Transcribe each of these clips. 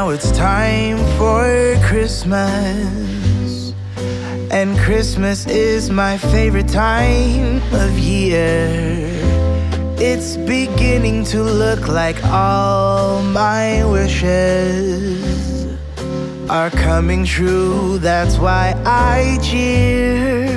now it's time for Christmas. And Christmas is my favorite time of year. It's beginning to look like all my wishes are coming true. That's why I cheer.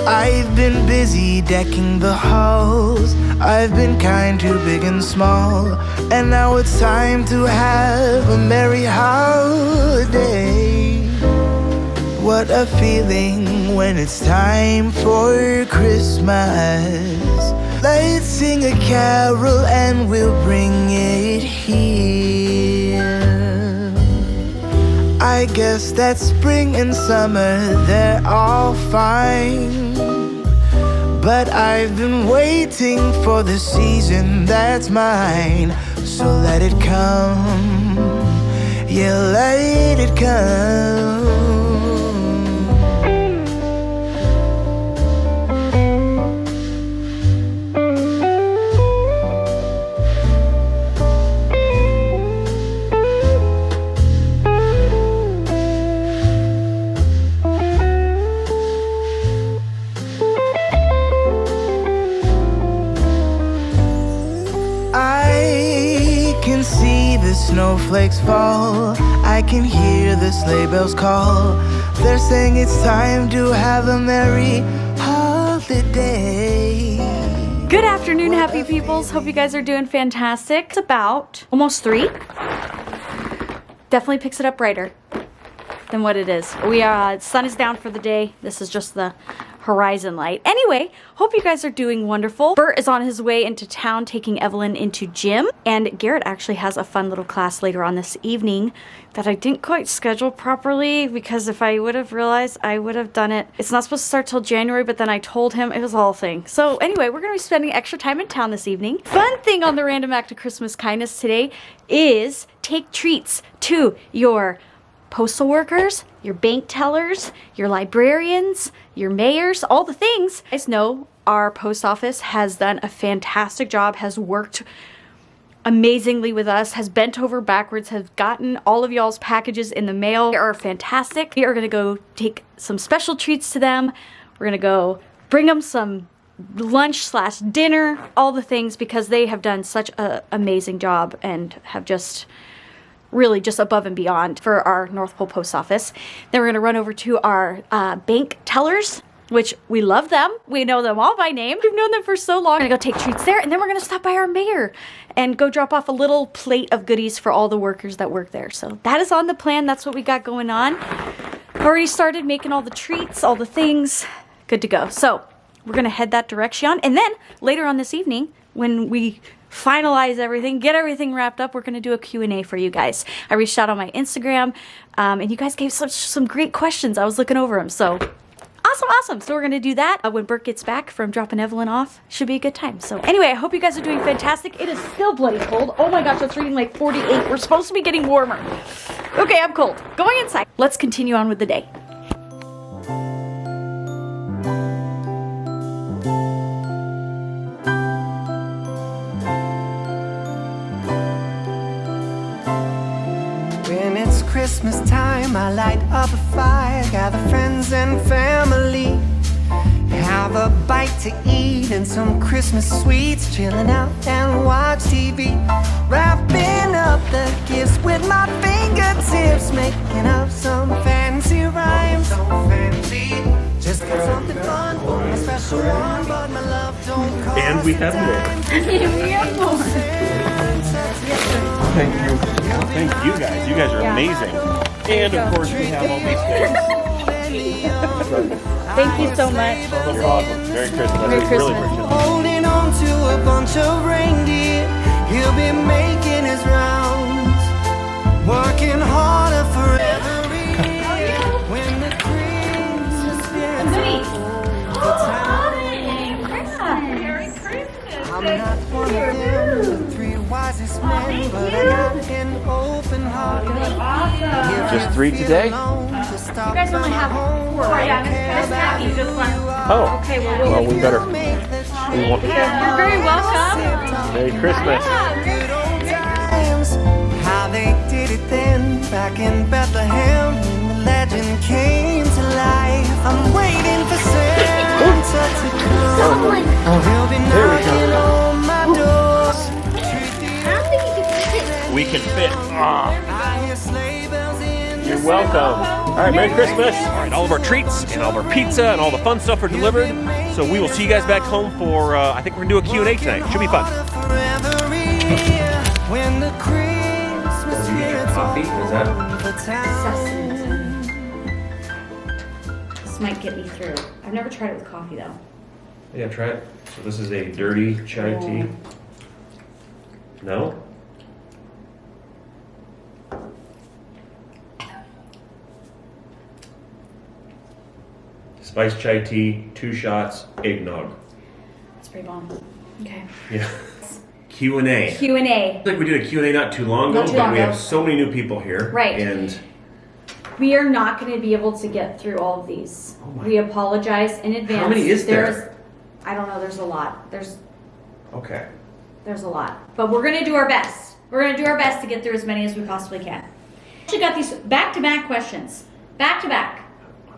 I've been busy decking the halls. I've been kind to big and small. And now it's time to have a merry holiday. What a feeling when it's time for Christmas. Let's sing a carol and we'll bring it here. I guess that spring and summer, they're all fine. But I've been waiting for the season that's mine. So let it come, yeah, let it come. Snowflakes fall, I can hear the sleigh bells call. They're saying it's time to have a merry holiday. Good afternoon, happy peoples. Hope you guys are doing fantastic. It's about almost 3. Definitely picks it up brighter than what it is. Sun is down for the day. This is just the horizon light. Anyway, hope you guys are doing wonderful. Bert is on his way into town taking Evelyn into gym, and Garrett actually has a fun little class later on this evening that I didn't quite schedule properly, because if I would have realized, I would have done it. It's not supposed to start till January, but then I told him it was a whole thing. So anyway, we're gonna be spending extra time in town this evening. Fun thing on the Random Act of Christmas Kindness today is take treats to your postal workers, your bank tellers, your librarians, your mayors, all the things. You guys know our post office has done a fantastic job, has worked amazingly with us, has bent over backwards, has gotten all of y'all's packages in the mail. They are fantastic. We are gonna go take some special treats to them. We're gonna go bring them some lunch/dinner, all the things, because they have done such an amazing job and have just really just above and beyond for our North Pole Post Office. Then we're gonna run over to our bank tellers, which we love them. We know them all by name. We've known them for so long. We're gonna go take treats there, and then we're gonna stop by our mayor and go drop off a little plate of goodies for all the workers that work there. So that is on the plan. That's what we got going on. Already started making all the treats, all the things. Good to go. So we're gonna head that direction. And then later on this evening, when we finalize everything, get everything wrapped up, we're going to do a Q&A for you guys. I reached out on my Instagram, and you guys gave some great questions. I was looking over them, so awesome. So we're going to do that when Bert gets back from dropping Evelyn off. Should be a good time. So anyway, I hope you guys are doing fantastic. It is still bloody cold. Oh my gosh, it's reading like 48. We're supposed to be getting warmer. Okay, I'm cold. Going inside. Let's continue on with the day. Christmas time, I light up a fire, gather friends and family, have a bite to eat and some Christmas sweets, chilling out and watch TV, wrapping up the gifts with my fingertips, making up some fancy rhymes, so fancy, just got something fun for a special one, but my love don't cost. And we have more. We have more. Thank you. Thank you guys. You guys are amazing. And of course we have all these things. Thank you so much. You're awesome. Merry Christmas. Merry Christmas. Really appreciate it. Holding on to a bunch of reindeer, he'll be making his rounds, working harder for every year. When the Christmas spirit's I'm not one of them, the 3 wisest men, but I got an open heart. Just 3 today? You guys only have 4, right? This happy, just 1. Oh. Okay, well, We better. You're very welcome. Merry Christmas. How they did then, back in Bethlehem, when the legend came to life. I'm waiting for Santa to come. He'll be knocking on my door. We can fit. I hear sleigh bells in You're welcome. All right, Merry Christmas. All right, all of our treats and all of our pizza and all the fun stuff are delivered. So we will see you guys back home for, I think we're gonna do a Q&A tonight. Should be fun. When the Christmas spirits coffee? Is that? the town. This might get me through. I've never tried it with coffee though. Yeah, try it. So this is a dirty chai tea. No? Spiced chai tea, 2 shots, eggnog. It's pretty bomb. Okay. Yeah. Q&A. Q&A. I think we did a Q&A not too long ago, Not too but long we ago. have so many new people here. Right. And We are not going to be able to get through all of these. Oh my- We apologize in advance. How many is there? I don't know. There's a lot. There's okay. a lot. But we're going to do our best. We're going to do our best to get through as many as we possibly can. Actually got these back-to-back questions. Back-to-back.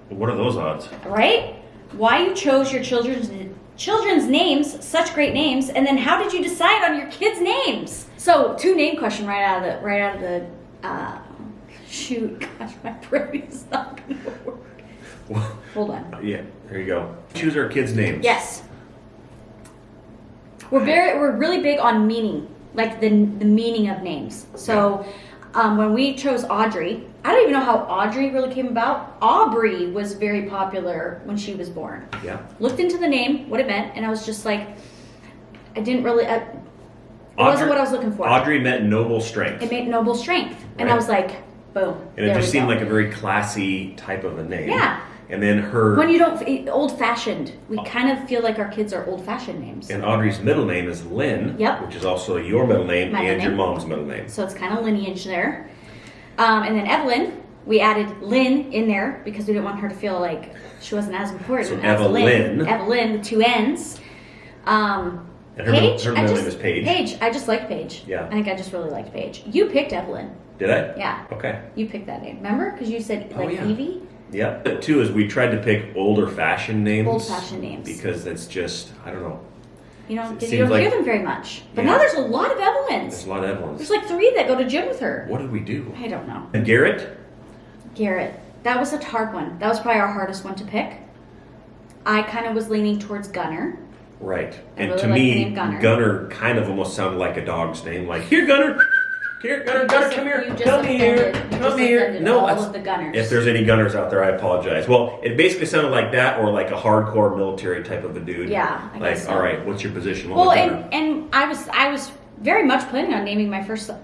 What are those odds? Right? Why you chose your children's names, such great names, and then how did you decide on your kids' names? So 2 name question right out of the shoot. Gosh, my brain is not gonna work. Hold on. Yeah, there you go. Choose our kids' names. Yes. We're really big on meaning, like the meaning of names. So when we chose Audrey, I don't even know how Audrey really came about. Aubrey was very popular when she was born. Yeah. Looked into the name, what it meant, and I was just like, I didn't really, it wasn't what I was looking for. Audrey meant noble strength. It meant noble strength. And I Right. was like, boom. And it just seemed like a very classy type of a name. Yeah. And then her... When you don't, old-fashioned. We kind of feel like our kids are old-fashioned names. And Audrey's middle name is Lynn. Yep. Which is also your middle name My middle and your name. mom's middle name. So it's kind of lineage there. And then Evelyn, we added Lynn in there because we didn't want her to feel like she wasn't as important So as Evelyn. Lynn. Evelyn with 2 N's. And her Paige, middle name is Paige. Paige, I just like Paige. Yeah. I think I just really liked Paige. You picked Evelyn. Did I? Yeah. Okay. You picked that name. Remember? Because you said Oh, like yeah. Evie. Yeah. The 2 is we tried to pick older fashioned names. Old-fashioned names. Because it's just, I don't know. You know, It because seems you don't like- hear them very much. But Yeah. now there's a lot of There's Evelyns. a lot of Evelyns. There's like 3 that go to gym with her. What did we do? I don't know. And Garrett? Garrett. That was a hard one. That was probably our hardest one to pick. I kind of was leaning towards Gunner. Right. I And really to like the me, name Gunner. Gunner kind of almost sounded like a dog's name. Like, here, Gunner! Here, Gunner, Gunner, come here! You just Come here! offended- you Come just here! offended No, all that's- of the Gunners. If there's any Gunners out there, I apologize. Well, it basically sounded like that or like a hardcore military type of a dude. Yeah, I Like, guess so. all right, what's your position? What Well, was Gunner? and I was very much planning on naming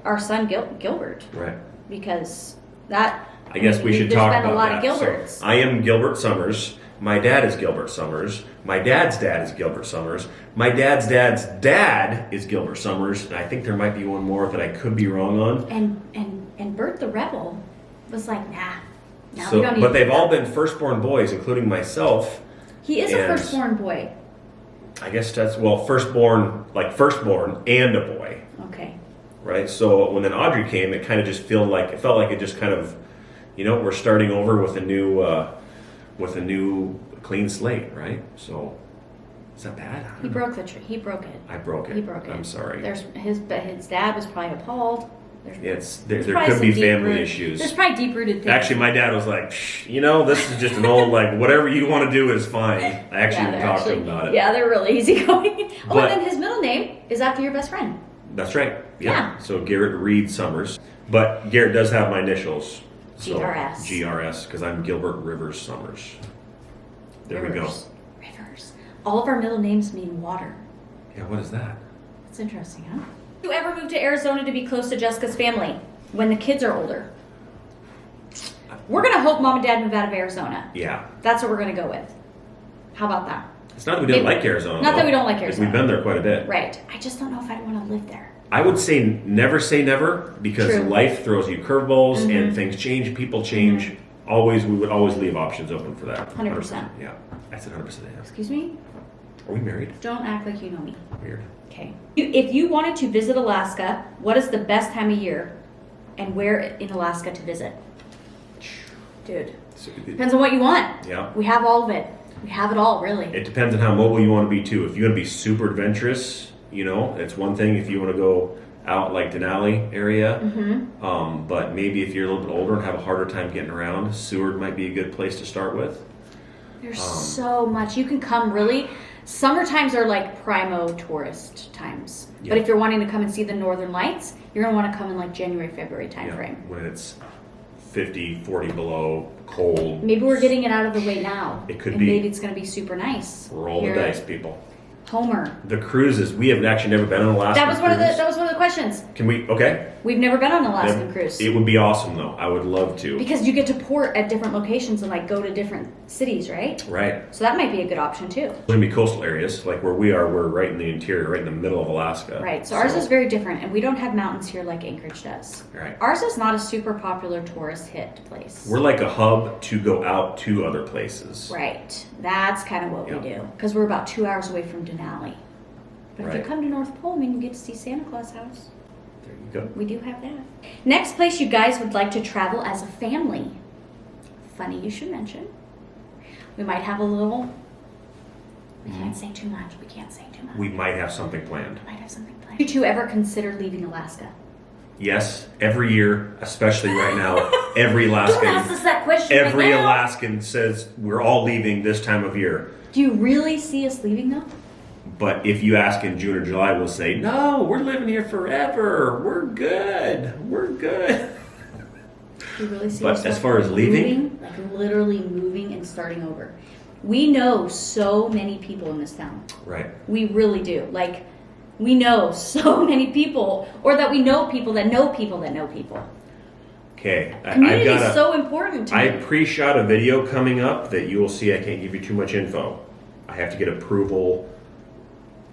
our son Gilbert Right. because that. I guess we should there's talk been about a lot that. of Gilberts. So, I am Gilbert Summers. My dad is Gilbert Summers. My dad's dad is Gilbert Summers. My dad's dad is Gilbert Summers. And I think there might be one more that I could be wrong on. And Bert the Rebel was like, nah. We So, don't need but to they've do all that. been firstborn boys, including myself. He is a and- firstborn boy. I guess that's, well, firstborn and a boy, Okay. right? So when then Audrey came, it kind of just felt like it just kind of, we're starting over with a new clean slate, right? So is that bad? I He don't know. broke the tree. He broke it. I broke it. He broke it. I'm sorry. But his dad was probably appalled. There probably could be some family deep-rooted- issues. There's probably deep-rooted things. Actually, my dad was like, this is just an old, like, whatever you want to do is fine. I actually even they're talked to him about it. Yeah, they're really easygoing. But- And then his middle name is after your best friend. That's right. Yeah. So Garrett Reed Summers. But Garrett does have my initials. So GRS. GRS, because I'm Gilbert Rivers Summers. There we go. Rivers. All of our middle names mean water. Yeah, what is that? That's interesting, huh? Do you ever move to Arizona to be close to Jessica's family when the kids are older? We're going to hope mom and dad move out of Arizona. Yeah. That's what we're going to go with. How about that? It's not that we didn't Maybe- like Arizona. not that though, we don't like 'cause Arizona. We've been there quite a bit. Right. I just don't know if I'd want to live there. I would say never because True. life throws you curveballs Mhm. and things change, people change. We would always leave options open for that. 100%. Yeah. I said 100%. Yeah. Excuse me? Are we married? Don't act like you know me. Weird. Okay. If you wanted to visit Alaska, what is the best time of year and where in Alaska to visit? Dude, So, depends on what you want. yeah. We have all of it. We have it all, really. It depends on how mobile you want to be too. If you want to be super adventurous, you know, it's one thing. If you want to go out like Denali area, but maybe if you're a little bit older and have a harder time getting around, Seward might be a good place to start with. There's so much. You can come really. Summer times are like primo tourist times. Yeah. But if you're wanting to come and see the northern lights, you're going to want to come in like January, February time Yeah, frame. when it's 50, 40 below, cold. Maybe we're getting it out of the way now. It could and be. maybe it's going to be super nice. Roll Here the at dice, people. Homer. The cruises, we have actually never been on an Alaskan That was one of the cruise. that was one of the questions. Can we? Okay. We've never been on an Alaskan cruise. It would be awesome though. I would love to. Because you get to port at different locations and like go to different cities, right? Right. So that might be a good option too. There's gonna be coastal areas like where we are. We're right in the interior, right in the middle of Alaska. Right. So ours is very different, and we don't have mountains here like Anchorage does. Right. Ours is not a super popular tourist hit place. We're like a hub to go out to other places. Right. That's kind of what Yeah. we do. Because we're about 2 hours away from Denali. But if Right. you come to North Pole, then you get to see Santa Claus House. There you go. We do have that. Next place you guys would like to travel as a family. Funny you should mention. We might have a little. We can't say too much. We can't say too much. We might have something planned. might have something planned. Did you two ever consider leaving Alaska? Yes, every year, especially right now, every Alaskan. Don't ask us that question Every right now. Alaskan says we're all leaving this time of year. Do you really see us leaving though? But if you ask in June or July, we'll say, no, we're living here forever. We're good. We're good. Do you really see But us as far as leaving? moving? Like literally moving and starting over. We know so many people in this town. Right. We really do. Like, we know so many people, or that we know people that know people that know people. Okay. Community is so important to I me. pre-shot a video coming up that you will see. I can't give you too much info. I have to get approval.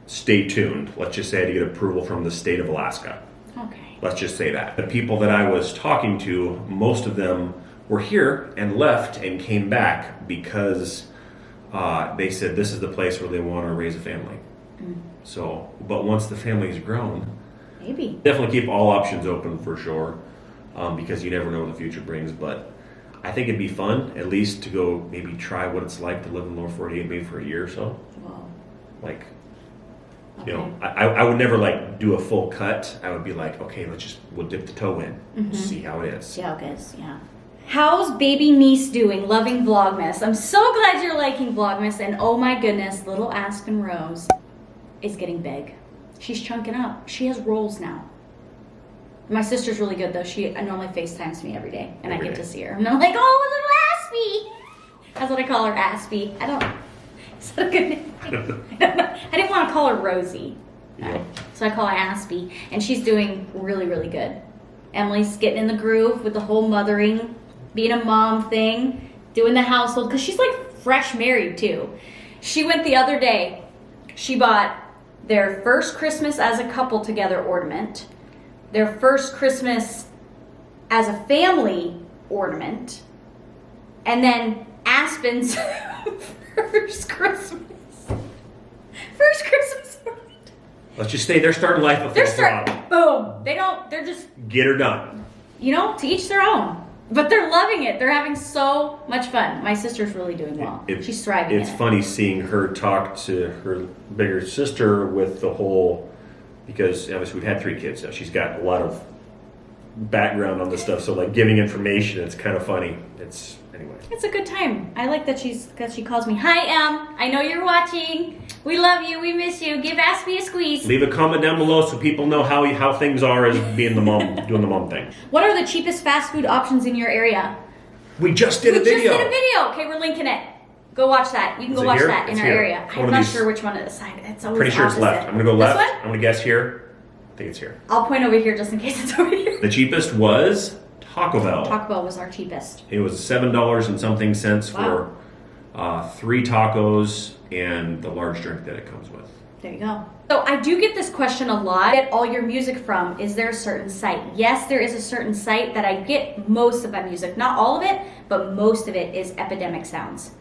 Stay tuned. Let's just say I had to get approval from the state of Alaska. Okay. Let's just say that. The people that I was talking to, most of them were here and left and came back because they said this is the place where they want to raise a family. So, but once the family's grown, Maybe. definitely keep all options open for sure, because you never know what the future brings. But I think it'd be fun, at least to go maybe try what it's like to live in the lower 48 maybe for a year or so. Whoa. Like, Okay. you know, I would never like do a full cut. I would be like, okay, we'll dip the toe in, see how it is. See how it goes, yeah. How's baby niece doing? Loving Vlogmas. I'm so glad you're liking Vlogmas, and oh my goodness, little Aspen Rose is getting big. She's chunking up. She has rolls now. My sister's really good though. She normally FaceTimes me every day, and Every I get day. to see her. And I'm like, oh, little Aspie. That's what I call her, Aspie. I don't. Is that a good name? I don't know. I didn't want to call her Rosie, Yeah. so I call her Aspie, and she's doing really, really good. Emily's getting in the groove with the whole mothering, being a mom thing, doing the household, because she's like fresh married too. She went the other day. She bought their first Christmas as a couple together ornament, their first Christmas as a family ornament, and then Aspen's first Christmas. First Christmas ornament. Let's just say they're starting life with They're full starting, throttle. boom. They're just, Get her done. you know, to each their own. But they're loving it. They're having so much fun. My sister's really doing well. She's thriving It's in it. funny seeing her talk to her bigger sister with the whole, because obviously we've had 3 kids, so she's got a lot of background on this stuff. So like giving information, it's kind of funny. It's anyway. It's a good time. I like that she calls me, hi Em, I know you're watching. We love you, we miss you. Give Aspie a squeeze. Leave a comment down below so people know how things are as being the mom, doing the mom thing. What are the cheapest fast food options in your area? We just did a video. Just did a video. Okay, we're linking it. Go watch that. You can Is go it watch here? that in It's our here. area. One of I'm not these- sure which one is. It's always Pretty sure it's opposite. left. I'm gonna go left. This one? I'm gonna guess here. I think it's here. I'll point over here just in case it's over here. The cheapest was Taco Bell. Taco Bell was our cheapest. It was $7 and something cents for 3 tacos and the large drink that it comes with. There you go. So I do get this question a lot. Get all your music from, is there a certain site? Yes, there is a certain site that I get most of my music. Not all of it, but most of it is Epidemic Sounds.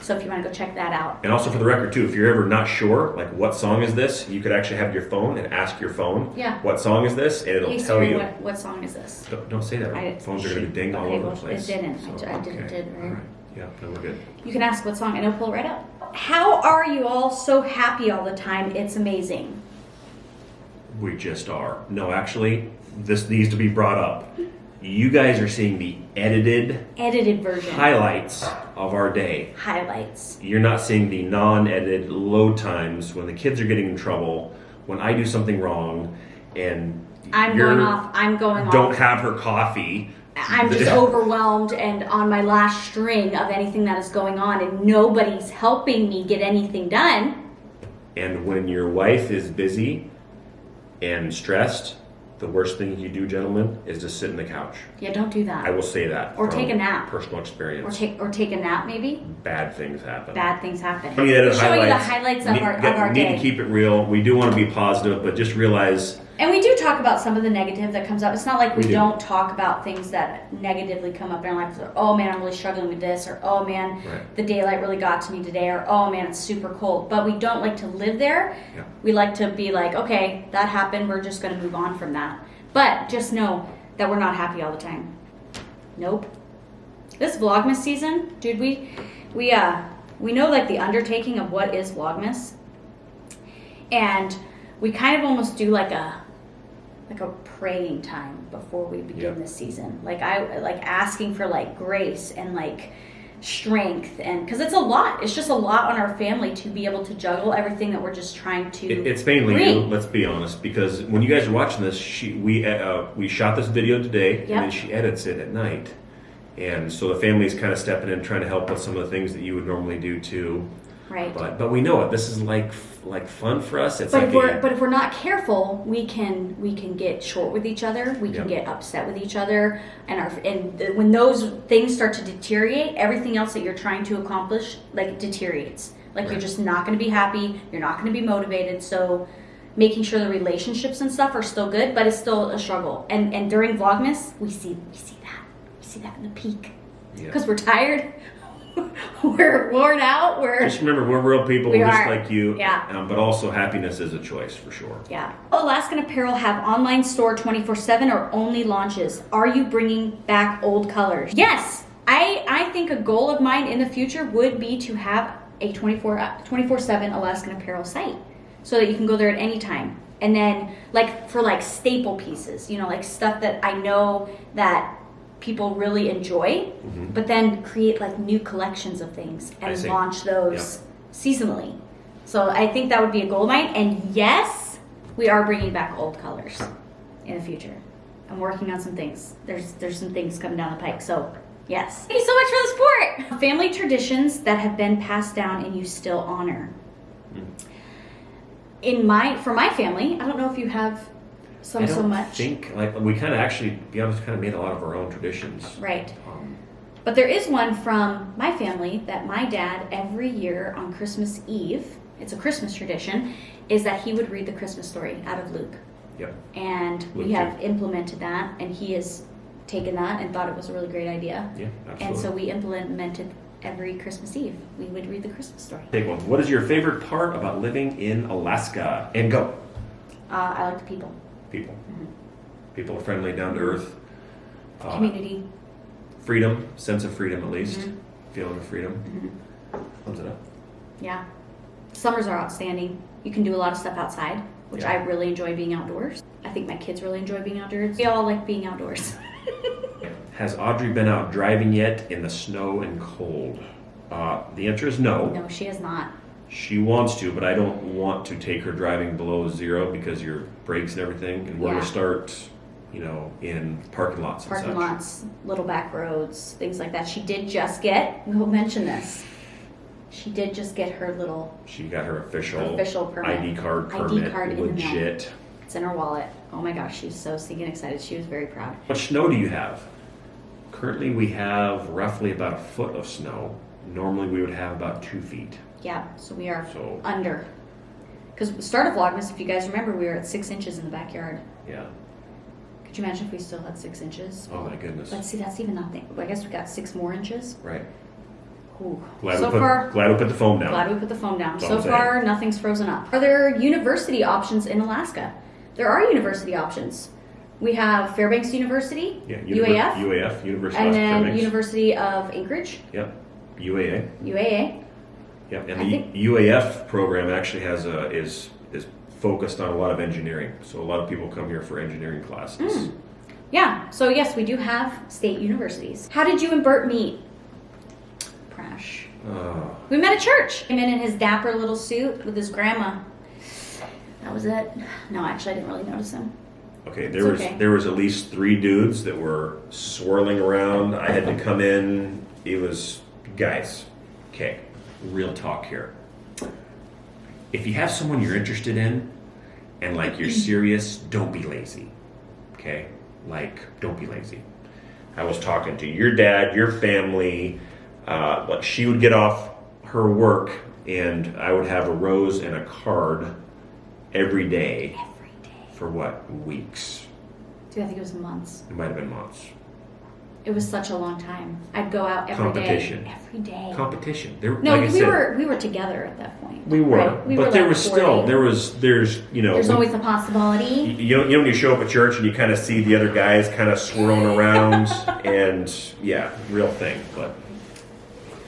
So if you want to go check that out. And also for the record too, if you're ever not sure, like what song is this, you could actually have your phone and ask your phone, Yeah. what song is this, and it'll Hey, tell Siri, you. what song is this? Don't say that. Phones are going to be dinged all Okay, over well, the place. it didn't. So, I did, okay. right? All right. Yeah, no, we're good. You can ask what song and it'll pull it right up. How are you all so happy all the time? It's amazing. We just are. No, actually, this needs to be brought up. You guys are seeing the edited version. highlights of our day. Highlights. You're not seeing the non-edited load times when the kids are getting in trouble, when I do something wrong, and I'm going off. Don't have her coffee. I'm just overwhelmed and on my last string of anything that is going on, and nobody's helping me get anything done. And when your wife is busy and stressed, the worst thing you do, gentlemen, is to sit in the couch. Yeah, don't do that. I will say that. Or take a nap. Personal experience. Or take a nap, maybe. Bad things happen. Bad things happen. Show you the highlights of our Need day. to keep it real. We do want to be positive, but just realize. And we do talk about some of the negative that comes up. It's not like we do. don't talk about things that negatively come up in our life. Oh man, I'm really struggling with this, or oh man, Right. the daylight really got to me today, or oh man, it's super cold. But we don't like to live there. Yeah. We like to be like, okay, that happened. We're just going to move on from that. But just know that we're not happy all the time. Nope. This Vlogmas season, dude, we know like the undertaking of what is Vlogmas, and we kind of almost do like a praying time before we begin this season. Like I like asking for like grace and like strength, and because it's a lot. It's just a lot on our family to be able to juggle everything that we're just trying to. It's mainly bring. you. Let's be honest, because when you guys are watching this, we shot this video today, Yep. and then she edits it at night, and so the family's kind of stepping in, trying to help with some of the things that you would normally do too. Right. But we know it. This is like fun for us. It's But like if we're not careful, we can get short with each other. We can get upset with each other, and when those things start to deteriorate, everything else that you're trying to accomplish like deteriorates. Like you're just not going to be happy. You're not going to be motivated. So making sure the relationships and stuff are still good, but it's still a struggle. And during Vlogmas, we see that in the peak because we're tired. We're worn out. Just remember, we're real people, just like you. Yeah. But also, happiness is a choice for sure. Yeah. Alaskan Apparel have online store 24/7 or only launches. Are you bringing back old colors? Yes. I think a goal of mine in the future would be to have a 24/7 Alaskan Apparel site so that you can go there at any time. And then like for like staple pieces, like stuff that I know that people really enjoy, but then create like new collections of things and launch those seasonally. So I think that would be a goal of mine. And yes, we are bringing back old colors in the future. I'm working on some things. There's some things coming down the pike. So yes. Thank you so much for the support. Family traditions that have been passed down and you still honor. For my family, I don't know if you have so much. I think like we kind of actually, to be honest, kind of made a lot of our own traditions. Right. But there is one from my family that my dad every year on Christmas Eve, it's a Christmas tradition, is that he would read the Christmas story out of Luke. Yep. And we have implemented that, and he has taken that and thought it was a really great idea. Yeah, absolutely. And so we implemented every Christmas Eve. We would read the Christmas story. Take one. What is your favorite part about living in Alaska? And go. I like the people. People. People are friendly, down to earth. Community. Freedom, sense of freedom at least. Feeling of freedom. Sums it up. Yeah. Summers are outstanding. You can do a lot of stuff outside, which I really enjoy being outdoors. I think my kids really enjoy being outdoors. We all like being outdoors. Has Audrey been out driving yet in the snow and cold? The answer is no. No, she has not. She wants to, but I don't want to take her driving below zero because your brakes and everything. And we're going to start, in parking lots and such. Parking lots, little back roads, things like that. She did just get, we'll mention this, she did just get her little... She got her official permit. ID card permit. ID card in the mail. Legit. It's in her wallet. Oh my gosh, she's so stinking excited. She was very proud. What snow do you have? Currently we have roughly about a foot of snow. Normally we would have about 2 feet. Yeah, so we are under. Because the start of Vlogmas, if you guys remember, we were at 6 inches in the backyard. Yeah. Could you imagine if we still had 6 inches? Oh my goodness. Let's see, that's even nothing. I guess we got 6 more inches. Right. Ooh. Glad So we far, put the phone down. glad we put the phone down. That's all So I'm saying. far, nothing's frozen up. Are there university options in Alaska? There are university options. We have Fairbanks University, Yeah, UAF, UAF, University and of then Fairbanks. University of Anchorage, Yep, UAA. UAA. Yep, and I the think- UAF program actually has is focused on a lot of engineering. So a lot of people come here for engineering classes. Yeah, so yes, we do have state universities. How did you and Bert meet? Prash. We met at church. Came in his dapper little suit with his grandma. That was it. No, actually, I didn't really notice him. Okay, It's okay. there was at least 3 dudes that were swirling around. I had to come in. It was, guys, okay, real talk here. If you have someone you're interested in and like you're serious, don't be lazy. Okay? Like, don't be lazy. I was talking to your dad, your family, like she would get off her work and I would have a rose and a card every day. Every day. For what? Weeks. Dude, I think it was months. It might have been months. It was such a long time. I'd go out every day. Competition. Every day. Competition. No, like I said, we were together at that point. we were, right? We but were there like was still courting. there's you know There's always the possibility. you know when you show up at church and you kind of see the other guys kind of swirling around and yeah, real thing. But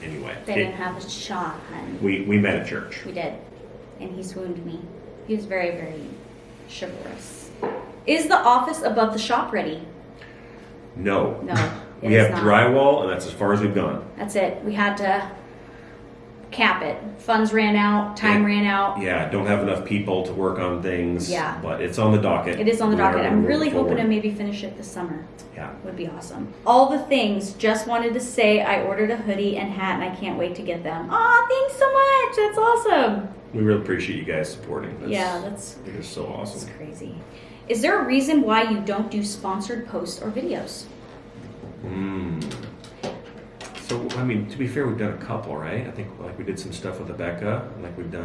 anyway, They didn't have a shot, hun. we met at church. We did. And he swooned me. He was very, very chivalrous. Is the office above the shop ready? No, No. it we is have not. drywall and that's as far as we've gone. That's it. We had to cap it. Funds ran out. Time Yeah. ran out. Yeah, don't have enough people to work on things. Yeah. But it's on the docket. It is on the We are docket. I'm moving really hoping forward. to maybe finish it this summer. Yeah. Would be awesome. All the things. Just wanted to say I ordered a hoodie and hat and I can't wait to get them. Aw, thanks so much. That's awesome. We really appreciate you guys supporting. That's it is so It's awesome. crazy. Is there a reason why you don't do sponsored posts or videos? So I mean, to be fair, we've done a couple, right? I think like we did some stuff with Rebecca, like we've done.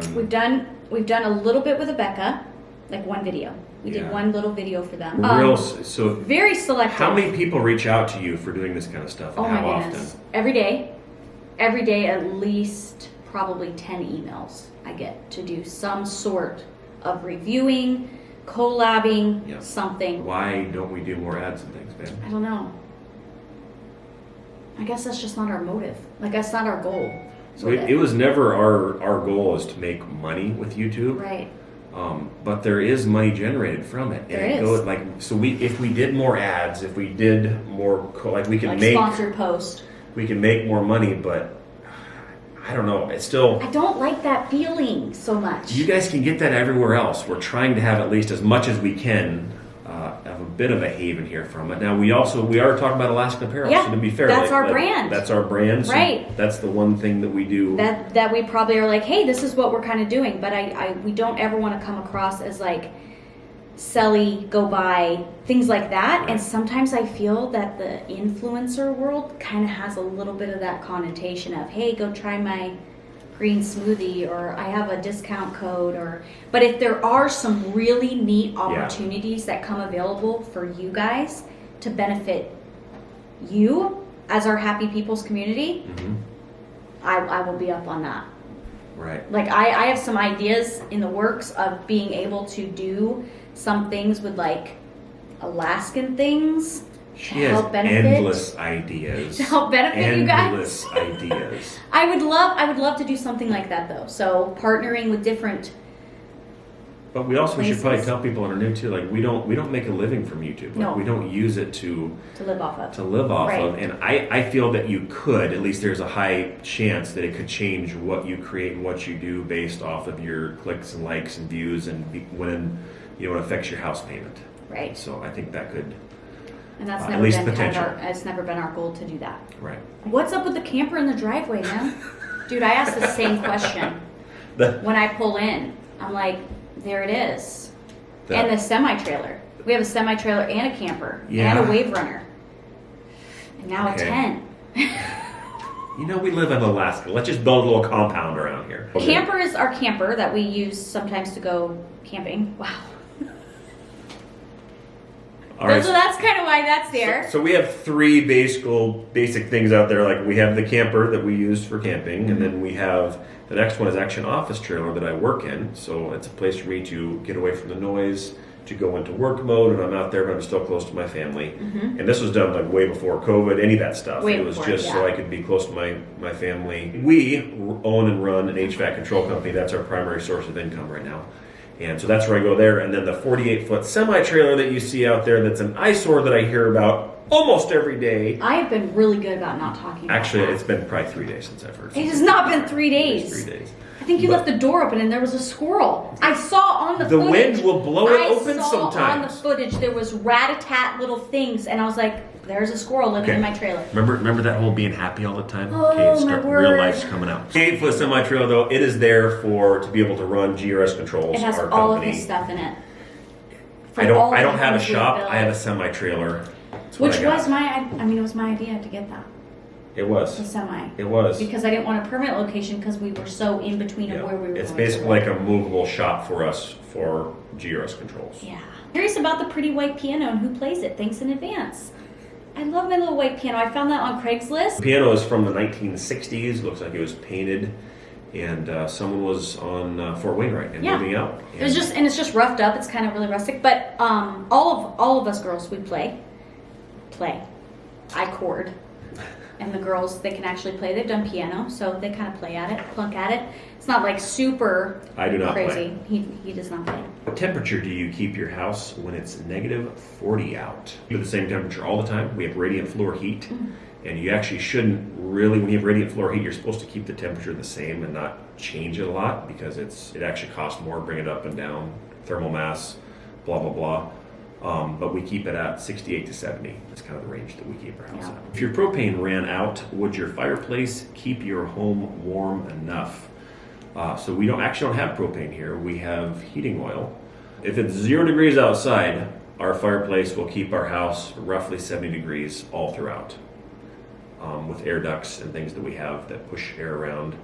We've done a little bit with Becca, like one video. We did Yeah. one little video for them. So Very selective. how many people reach out to you for doing this kind of stuff, and Oh how my goodness. Every day at least probably 10 emails I get to do some sort of reviewing, collabing, Yeah. something. Why don't we do more ads and things, man? I don't know. I guess that's just not our motive. Like, that's not our goal. So with it was never our goal is to make money with YouTube. Right. But there is money generated from it. There and it is. goes like so if we did more ads, if we did more like we can Like make sponsored post. we can make more money, but I don't know. It's still I don't like that feeling so much. you guys can get that everywhere else. We're trying to have at least as much as we can have a bit of a haven here from it. Now we are talking about Alaskan Apparel. Yeah, so to be fair, that's our brand. That's our brand. So Right. That's the one thing that we do. that we probably are like, hey, this is what we're kind of doing, but we don't ever want to come across as like selly, go buy, things like that. Right. And sometimes I feel that the influencer world kind of has a little bit of that connotation of, hey, go try my green smoothie, or I have a discount code, but if there are some really neat opportunities that come available for you guys to benefit you as our Happy People's community, Mhm. I will be up on that. Right. Like I have some ideas in the works of being able to do some things with like Alaskan things She to has help benefit. endless ideas. To help benefit you guys. Endless ideas. I would love to do something like that though. So partnering with different. But we also should probably Places. tell people that are new too. Like we don't make a living from YouTube. Like, No. we don't use it to live off of. live off Right. of. And I feel that you could. At least there's a high chance that it could change what you create and what you do based off of your clicks and likes and views and when it affects your house payment. Right. So I think that could. And that's At never least been potential. it's never been our goal to do that. Right. What's up with the camper in the driveway, man? Dude, I asked the same question The- when I pull in. I'm like, there it is. the- And the semi-trailer. We have a semi-trailer and a camper Yeah. and a wave runner. And now Okay. a tent. we live in Alaska. Let's just build a little compound around here. Camper is our camper that we use sometimes to go camping. Wow. All right. So that's kind of why that's there. So we have three basic things out there. Like we have the camper that we use for camping, and then we have the next one is actually an office trailer that I work in. So it's a place for me to get away from the noise, to go into work mode, and I'm out there, but I'm still close to my family. And this was done like way before COVID, any of that stuff. Way it was before, just so I could be close to my family. We own and run an HVAC control company. That's our primary source of income right now. And so that's where I go there. And then the 48-foot semi-trailer that you see out there, that's an eyesore that I hear about almost every day. I have been really good about not talking about Actually, that. it's been probably 3 days since I've heard. It has not been 3 days. It's 3 days. I think you left the door open and there was a squirrel. I saw on the footage. The wind will blow it open I saw on the sometimes. footage there was rat-a-tat little things, and I was like, there's a squirrel living in my trailer. Remember that whole being happy all the time? Oh, my word. Real life's coming out. 8-foot semi-trailer, though, it is there to be able to run GRS controls. It has our all company. of his stuff in it. I don't have a shop. I have a semi-trailer. Which was it was my idea to get that. It was. The semi. It was. Because I didn't want a permanent location because we were so in between of where we were It's going basically like a movable shop for us for GRS controls. Yeah. Curious about the pretty white piano and who plays it. Thanks in advance. I love my little white piano. I found that on Craigslist. The piano is from the 1960s. Looks like it was painted, and someone was on Fort Wainwright and moving out. And It's just roughed up. It's kind of really rustic. But all of us girls, we play. I chord. And the girls, they can actually play. They've done piano, so they kind of play at it, plunk at it. It's not like super I do not crazy. play. He does not play. What temperature do you keep your house when it's negative 40 out? Keep it the same temperature all the time. We have radiant floor heat, and you actually shouldn't really, when you have radiant floor heat, you're supposed to keep the temperature the same and not change it a lot because it actually costs more, bring it up and down, thermal mass, blah, blah, blah. But we keep it at 68 to 70. That's kind of the range that we keep our house at. If your propane ran out, would your fireplace keep your home warm enough? So we don't have propane here. We have heating oil. If it's 0 degrees outside, our fireplace will keep our house roughly 70 degrees all throughout, with air ducts and things that we have that push air around.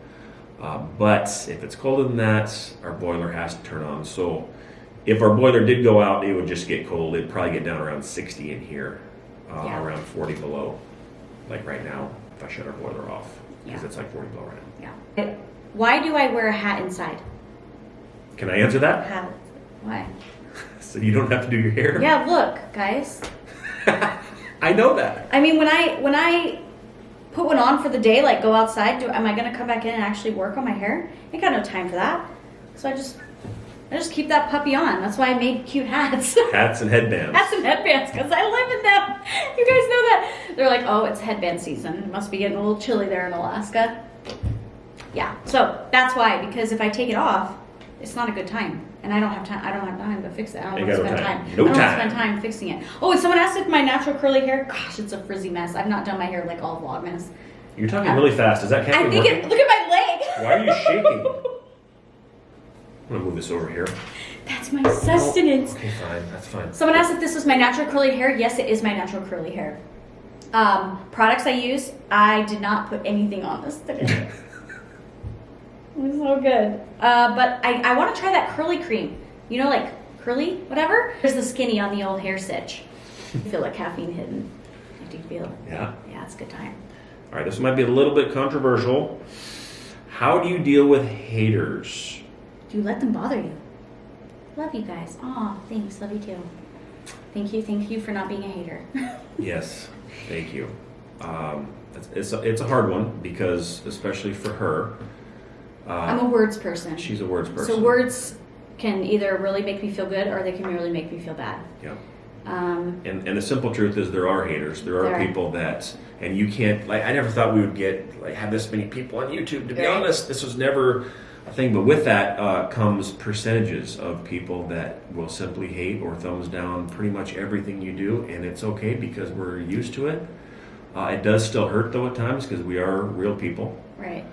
But if it's colder than that, our boiler has to turn on. So if our boiler did go out, it would just get cold. It'd probably get down around 60 in here, around 40 below, like right now, if I shut our boiler off, because it's like 40 below right now. Yeah. Why do I wear a hat inside? Can I answer that? Hat. Why? So you don't have to do your hair? Yeah, look, guys. I know that. I mean, when I put one on for the day, like go outside, am I going to come back in and actually work on my hair? I ain't got no time for that. So I just keep that puppy on. That's why I made cute hats. Hats and headbands. Hats and headbands, because I live in them. You guys know that. They're like, oh, it's headband season. It must be getting a little chilly there in Alaska. Yeah, so that's why, because if I take it off, it's not a good time. And I don't have time. I don't have time to fix it. I don't want to spend time. I don't want to spend time fixing it. Oh, and someone asked if my natural curly hair. Gosh, it's a frizzy mess. I've not done my hair like all Vlogmas. You're talking really fast. Is that I camping think working? look at my leg. Why are you shaking? I'm going to move this over here. That's my sustenance. Okay, fine. That's fine. Someone asked if this was my natural curly hair. Yes, it is my natural curly hair. Products I use, I did not put anything on this today. It was so good. But I want to try that curly cream. You know, like curly, whatever. There's the skinny on the old hair stitch. I feel like caffeine hidden. I do feel. Yeah. Yeah, it's a good time. All right, this might be a little bit controversial. How do you deal with haters? Do you let them bother you? Love you guys. Aw, thanks. Love you too. Thank you for not being a hater. Yes, thank you. It's a hard one because, especially for her, I'm a words person. she's a words person. So words can either really make me feel good or they can really make me feel bad. Yeah. And the simple truth is there are haters. There are people that, and you can't, like, I never thought we would have this many people on YouTube. To be honest, this was never a thing. But with that comes percentages of people that will simply hate or thumbs down pretty much everything you do. And it's okay because we're used to it. It does still hurt though at times because we are real people. Right.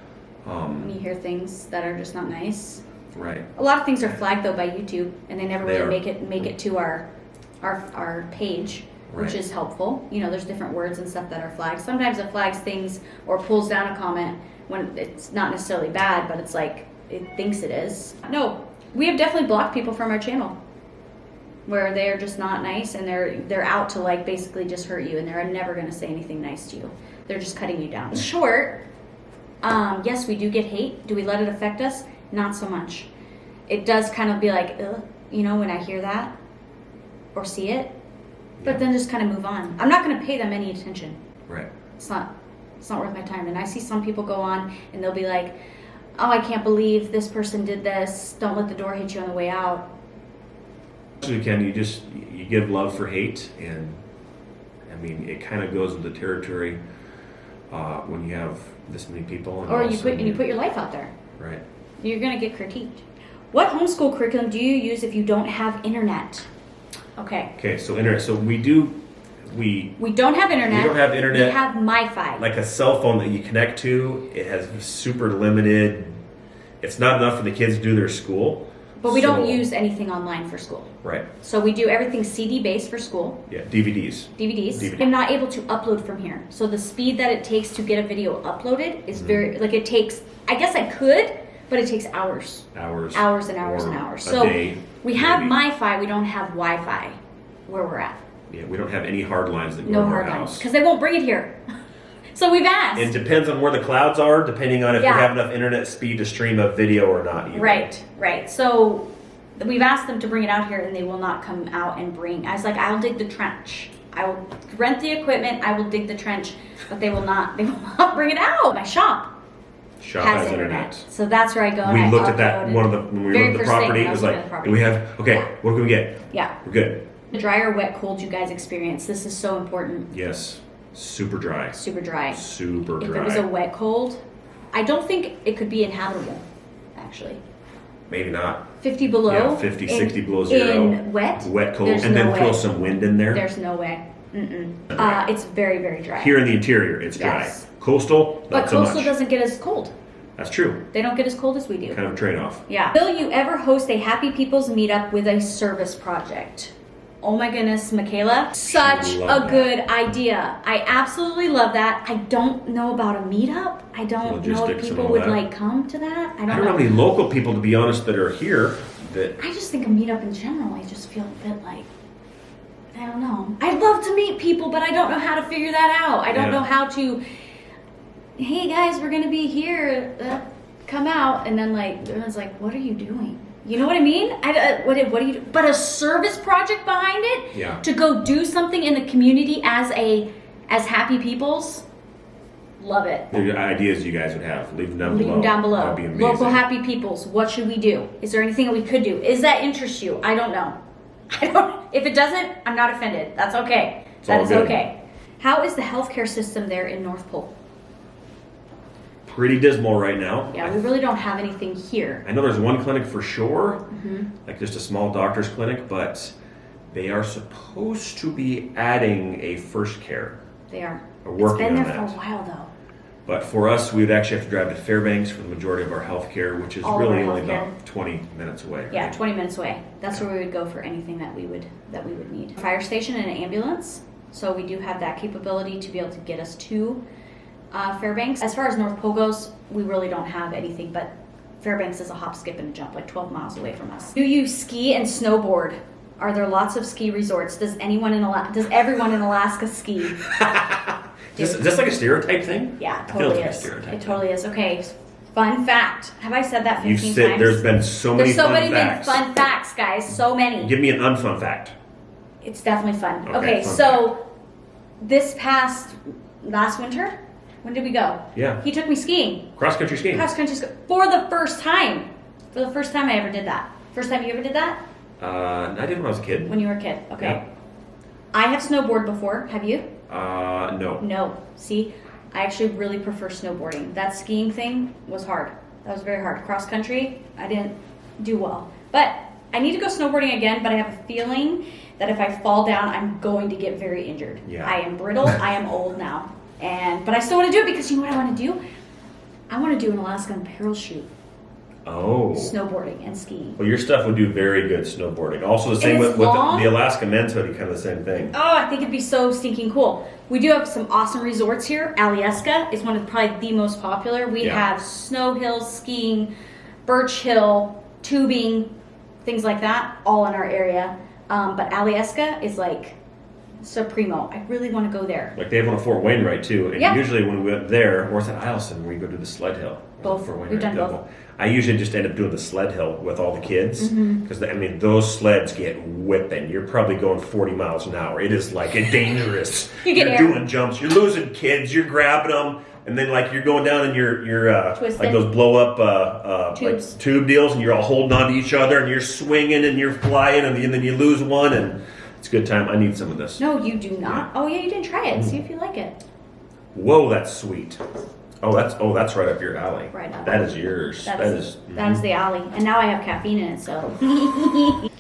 When you hear things that are just not nice. Right. A lot of things are flagged though by YouTube, and they never really are. make it to our page, which is helpful. You know, there's different words and stuff that are flagged. Sometimes it flags things or pulls down a comment when it's not necessarily bad, but it's like it thinks it is. No, we have definitely blocked people from our channel. where they're just not nice, and they're out to like basically just hurt you, and they're never going to say anything nice to you. They're just cutting you down. In short, yes, we do get hate. Do we let it affect us? Not so much. It does kind of be like, ugh, you know, when I hear that or see it, but then just kind of move on. I'm not going to pay them any attention. Right. It's not worth my time. And I see some people go on and they'll be like, oh, I can't believe this person did this. Don't let the door hit you on the way out. You can, you give love for hate, and I mean, it kind of goes with the territory when you have this many people. And or you put your life out there. Right. You're going to get critiqued. What homeschool curriculum do you use if you don't have internet? Okay, so internet. So we don't have internet. We don't have internet. We have MiFi. Like a cell phone that you connect to, it has super limited. It's not enough for the kids to do their school. But we don't use anything online for school. Right. So we do everything CD based for school. Yeah, DVDs. I'm not able to upload from here. So the speed that it takes to get a video uploaded is very, like it takes, I guess I could, but it takes hours. Hours and hours and hours. So we have MiFi, we don't have Wi-Fi where we're at. Yeah, we don't have any hard lines that go no to our hard house. lines, because they won't bring it here. So we've asked. It depends on where the clouds are, depending on if you have enough internet speed to stream a video or not. Either. Right. So we've asked them to bring it out here, and they will not come out and bring. I was like, I'll dig the trench. I will rent the equipment. I will dig the trench, but they will not. They will not bring it out. My shop has internet, so that's where I go. We looked at that when we looked at the property. It was like, do we have? Okay, what can we get? Yeah, we're good. The dry or wet cold you guys experience. This is so important. Yes. Super dry. Super dry. Super dry. If it was a wet cold, I don't think it could be inhabitable, actually. Maybe not. 50 below. Yeah, 50, 60 below zero. In wet? Wet cold. And then throw some wind in there. There's no way. It's very, very dry. Here in the interior, it's dry. Yes. Coastal, not so much. But coastal doesn't get as cold. That's true. They don't get as cold as we do. Kind of a trade-off. Yeah. Will you ever host a Happy People's meetup with a service project? Oh my goodness, Michaela. Such a good idea. I absolutely love that. I don't know about a meetup. I don't know if people would like come to that. I don't know. How many local people, to be honest, that are here that... I just think a meetup in general, I just feel a bit like, I don't know. I'd love to meet people, but I don't know how to figure that out. I don't know how to, hey guys, we're going to be here. Come out. And then like, everyone's like, what are you doing? You know what I mean? What do you do? But a service project behind it? Yeah. To go do something in the community as Happy Peoples? Love it. The ideas you guys would have. Leave them down below. Leave them down below. That'd be amazing. Local Happy Peoples, what should we do? Is there anything that we could do? Is that interest you? I don't know. If it doesn't, I'm not offended. That's okay. That is okay. How is the healthcare system there in North Pole? Pretty dismal right now. Yeah, we really don't have anything here. I know there's one clinic for sure, like just a small doctor's clinic, but they are supposed to be adding a first care. They are. It's been there for a while though. But for us, we would actually have to drive to Fairbanks for the majority of our health care, which is really only about 20 minutes away. Yeah, 20 minutes away. That's where we would go for anything that we would need. Fire station and an ambulance. So we do have that capability to be able to get us to Fairbanks. As far as North Pole goes, we really don't have anything, but Fairbanks is a hop, skip, and a jump, like 12 miles away from us. Do you ski and snowboard? Are there lots of ski resorts? Does everyone in Alaska ski? Is this like a stereotype thing? Yeah, it totally is. It totally is. Okay, fun fact. Have I said that 15 times? You've said there's been so many fun facts. Fun facts, guys. So many. Give me an unfun fact. It's definitely fun. Okay, so this last winter, when did we go? Yeah. He took me skiing. Cross-country skiing. Cross-country skiing. For the first time. For the first time I ever did that. First time you ever did that? I did when I was a kid. When you were a kid, okay. Yeah. I have snowboarded before. Have you? No. No. See, I actually really prefer snowboarding. That skiing thing was hard. That was very hard. Cross country, I didn't do well. But I need to go snowboarding again, but I have a feeling that if I fall down, I'm going to get very injured. Yeah. I am brittle. I am old now. But I still want to do it because you know what I want to do? I want to do an Alaskan Apparel shoot. Oh. Snowboarding and skiing. Well, your stuff would do very good snowboarding. Also the same with the Alaskan men's hoodie, kind of the same thing. Oh, I think it'd be so stinking cool. We do have some awesome resorts here. Alaska is one of probably the most popular. We have snow hills, skiing, Birch Hill, tubing, things like that, all in our area. But Alaska is like supremo. I really want to go there. Like they have one at Fort Wainwright too, and Yeah. usually when we went there, or is it Alaskan when we go to the sled hill? Both. Fort Wainwright, We've done both. I usually just end up doing the sled hill with all the kids Mm-hmm. because I mean those sleds get whipping. You're probably going 40 miles an hour. It is like a dangerous. You get You're air. doing jumps. You're losing kids. You're grabbing them. And then, like, you're going down and you're Twisting. like those blow up Tubes. like tube deals, and you're all holding on to each other, and you're swinging and you're flying, and then you lose one, and it's a good time. I need some of this. No, you do not. Oh yeah, you didn't try it. See if you like it. Whoa, that's sweet. That's right up your alley. Right up. That is yours. That is the alley. And now I have caffeine in it, so.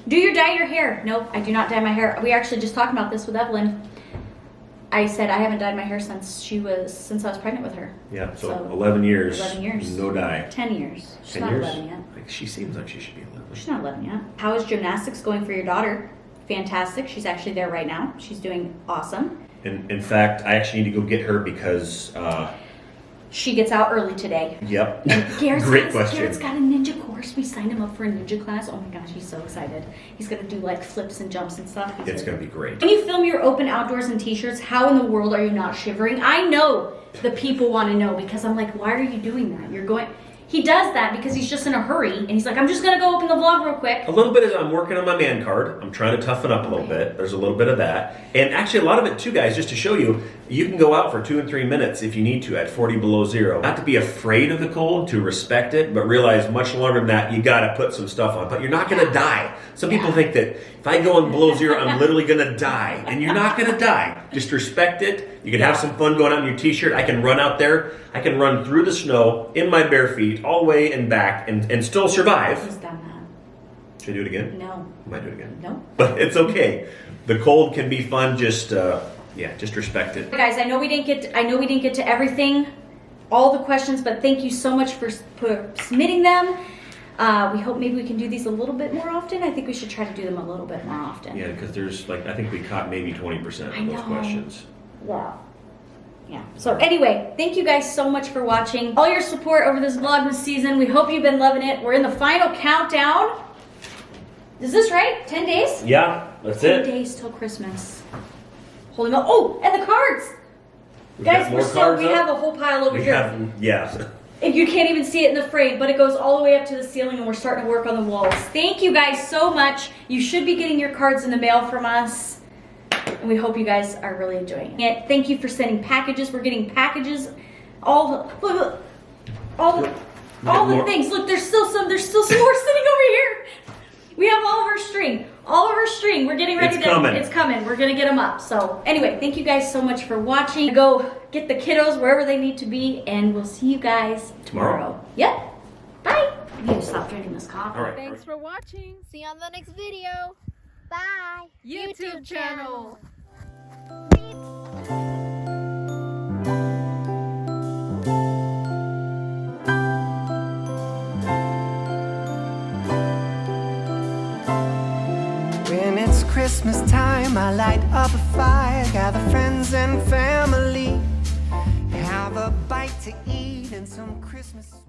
Do you dye your hair? Nope, I do not dye my hair. We actually just talked about this with Evelyn. I said I haven't dyed my hair since I was pregnant with her. Yeah, so 11 years. 11 years. No dye. 10 years. She's 10 not years? 11 yet. Like, she seems like she should be 11. She's not 11 yet. How is gymnastics going for your daughter? Fantastic. She's actually there right now. She's doing awesome. In fact, I actually need to go get her because, She gets out early today. yep. Garrett's Great question. Garrett's got a ninja course. We signed him up for a ninja class. Oh my gosh, he's so excited. He's gonna do like flips and jumps and stuff. It's going to be great. When you film your open outdoors and t-shirts, how in the world are you not shivering? I know the people want to know because I'm like, why are you doing that? He does that because he's just in a hurry and he's like, I'm just gonna go open the vlog real quick. A little bit as I'm working on my man card. I'm trying to toughen up a little bit. There's a little bit of that. And actually a lot of it too, guys, just to show you, you can go out for 2 and 3 minutes if you need to at 40 below zero. Not to be afraid of the cold, to respect it, but realize much longer than that, you gotta put some stuff on. But you're not gonna die. Some people think that if I go on below zero, I'm literally gonna die. And you're not gonna die. Just respect it. You can have some fun going out in your t-shirt. I can run out there. I can run through the snow in my bare feet all the way and back and still survive. He's done that. Should I do it again? No. I might do it again. No. But it's okay. The cold can be fun. Just respect it. Guys, I know we didn't get to everything, all the questions, but thank you so much for submitting them. We hope maybe we can do these a little bit more often. I think we should try to do them a little bit more often. Yeah, because there's I think we caught maybe 20% of those questions. Yeah. So anyway, thank you guys so much for watching. All your support over this Vlogmas season. We hope you've been loving it. We're in the final countdown. Is this right? 10 days? Yeah, that's 10 it. days till Christmas. Holy moly. Oh, and the cards. We've Guys, got more cards we up. have a whole pile over We here. have, yes. And you can't even see it in the frame, but it goes all the way up to the ceiling and we're starting to work on the walls. Thank you guys so much. You should be getting your cards in the mail from us. And we hope you guys are really enjoying it. Thank you for sending packages. We're getting packages. All the more. things. Look, there's still some more sitting over here. We have all of our string. We're getting ready it's coming. We're gonna get them up. So anyway, thank you guys so much for watching. Go get the kiddos wherever they need to be, and we'll see you guys tomorrow. Yep. Bye. I need to stop drinking this coffee. All right. Thanks for watching. See you on the next video. Bye. YouTube channel. When it's Christmas time, I light up a fire, gather friends and family, have a bite to eat and some Christmas sweet.